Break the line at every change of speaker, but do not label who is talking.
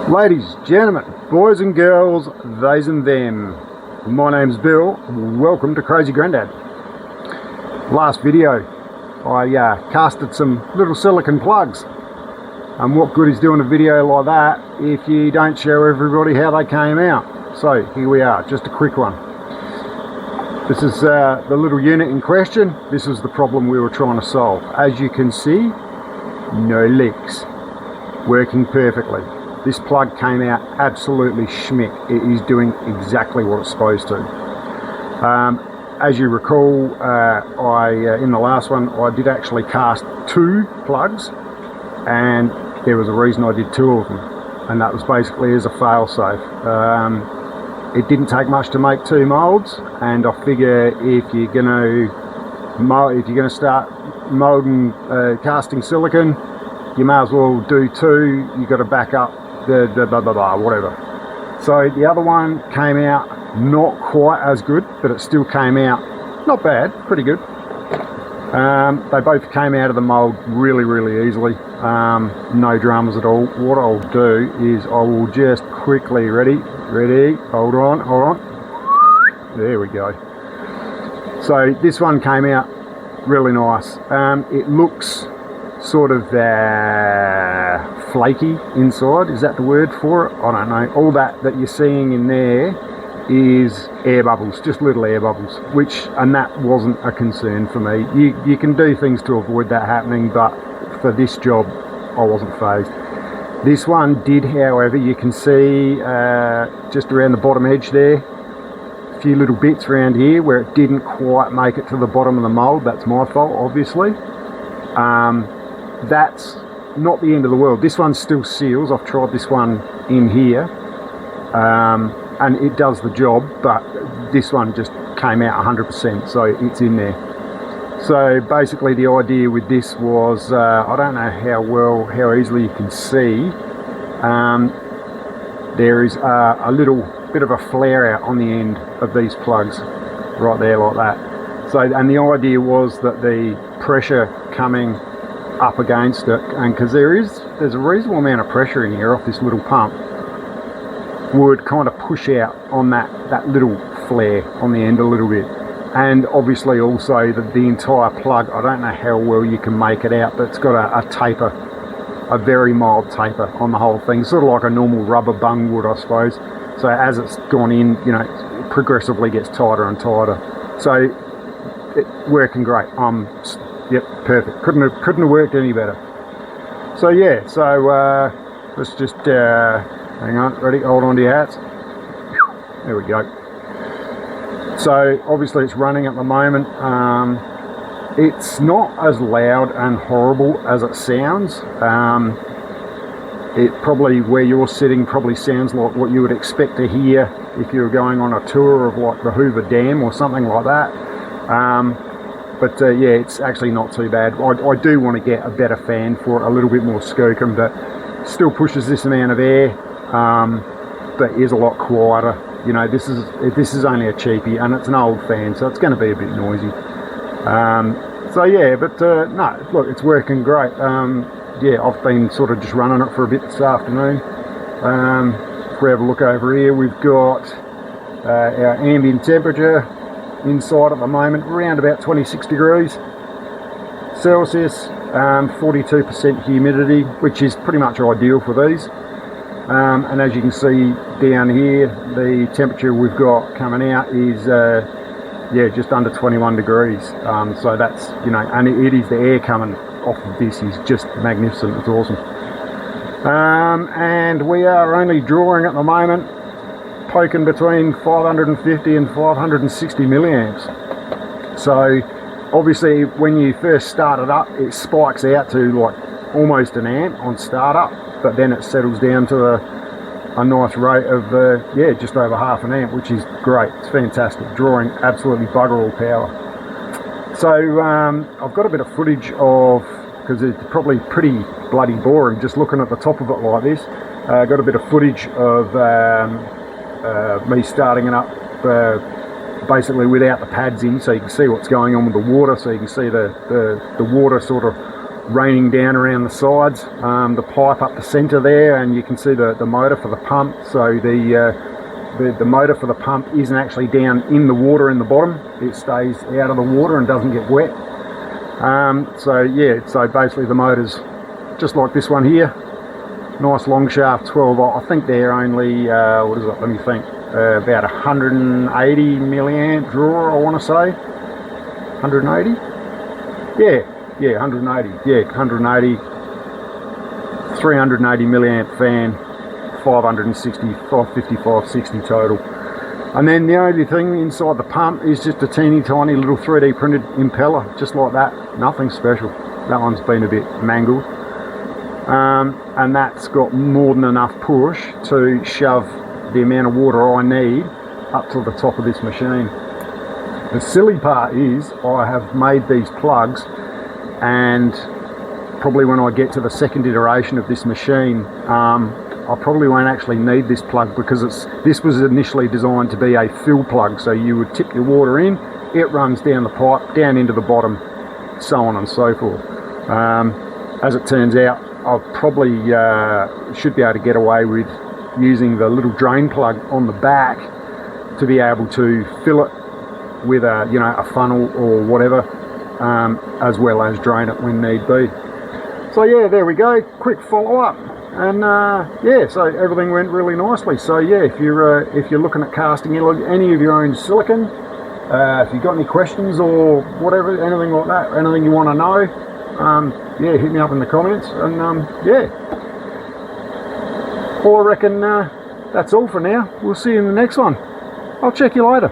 Ladies, gentlemen, boys and girls, theys and them, my name's Bill. Welcome to Crazy Grandad. Last video I casted some little silicone plugs, and what good is doing a video like that if you don't show everybody how they came out? So here we are, just a quick one. This is the little unit in question. This is the problem we were trying to solve. As you can see, no leaks, working perfectly. This plug came out absolutely schmick. It is doing exactly what it's supposed to. As you recall, in the last one I did actually cast two plugs, and there was a reason I did two of them, and that was basically as a fail-safe. It didn't take much to make two molds, and I figure if you're going to start molding casting silicone, you may as well do two. You got to back up the blah blah blah, whatever. So the other one came out not quite as good, but it still came out not bad, pretty good. They both came out of the mold really easily, no dramas at all. What I'll do is I will just quickly, ready, hold on, there we go. So this one came out really nice. It looks sort of flaky inside, is that the word for it? I don't know. All that you're seeing in there is air bubbles, just little air bubbles, and that wasn't a concern for me. You can do things to avoid that happening, but for this job I wasn't phased. This one did, however, you can see just around the bottom edge there, a few little bits around here where it didn't quite make it to the bottom of the mold. That's my fault, obviously. That's not the end of the world. This one still seals. I've tried this one in here, and it does the job, but this one just came out 100%, so it's in there. So basically the idea with this was, I don't know how easily you can see, there is a little bit of a flare out on the end of these plugs right there, like that. So, and the idea was that the pressure coming up against it, and because there's a reasonable amount of pressure in here off this little pump, would kind of push out on that little flare on the end a little bit. And obviously also the entire plug, I don't know how well you can make it out, but it's got a taper, a very mild taper on the whole thing, sort of like a normal rubber bung would, I suppose. So as it's gone in, you know, it progressively gets tighter and tighter. So it's working great. Yep, perfect. Couldn't have worked any better. So yeah, let's just hang on, ready, hold on to your hats. There we go. So obviously it's running at the moment. It's not as loud and horrible as it sounds. It probably, where you're sitting, probably sounds like what you would expect to hear if you were going on a tour of like the Hoover Dam or something like that. But yeah, it's actually not too bad. I do want to get a better fan for it, a little bit more skookum, but still pushes this amount of air, but is a lot quieter. You know, this is only a cheapie, and it's an old fan, so it's going to be a bit noisy. So yeah, but no, look, it's working great. Yeah, I've been sort of just running it for a bit this afternoon. If we have a look over here, we've got our ambient temperature inside at the moment, around about 26 degrees Celsius, 42% humidity, which is pretty much ideal for these. And as you can see down here, the temperature we've got coming out is yeah, just under 21 degrees. So that's, you know, and it is the air coming off of this is just magnificent. It's awesome. And we are only drawing at the moment, poking between 550 and 560 milliamps. So obviously when you first start it up, it spikes out to like almost an amp on startup, but then it settles down to a nice rate of yeah, just over half an amp, which is great. It's fantastic, drawing absolutely bugger all power. So I've got a bit of footage of, because it's probably pretty bloody boring just looking at the top of it like this. Got a bit of footage of me starting it up basically without the pads in, so you can see what's going on with the water, so you can see the water sort of raining down around the sides, the pipe up the centre there, and you can see the motor for the pump. So the motor for the pump isn't actually down in the water in the bottom. It stays out of the water and doesn't get wet. So yeah, so basically the motor's just like this one here. Nice long shaft 12 volt. I think they're only, what is it, let me think, about 180 milliamp drawer, I want to say. 180? Yeah, 180. Yeah, 180. 380 milliamp fan, 560, 550, 560 total. And then the only thing inside the pump is just a teeny tiny little 3D printed impeller, just like that. Nothing special. That one's been a bit mangled. And that's got more than enough push to shove the amount of water I need up to the top of this machine. The silly part is I have made these plugs, and probably when I get to the second iteration of this machine, I probably won't actually need this plug, because this was initially designed to be a fill plug. So you would tip your water in, it runs down the pipe, down into the bottom, so on and so forth. As it turns out, I probably should be able to get away with using the little drain plug on the back to be able to fill it with a, you know, a funnel or whatever, as well as drain it when need be. So yeah, there we go, quick follow up, and yeah, so everything went really nicely. So yeah, if you're looking at casting any of your own silicone, if you've got any questions or whatever, anything like that, anything you want to know, yeah, hit me up in the comments, and yeah. Well, I reckon that's all for now. We'll see you in the next one. I'll check you later.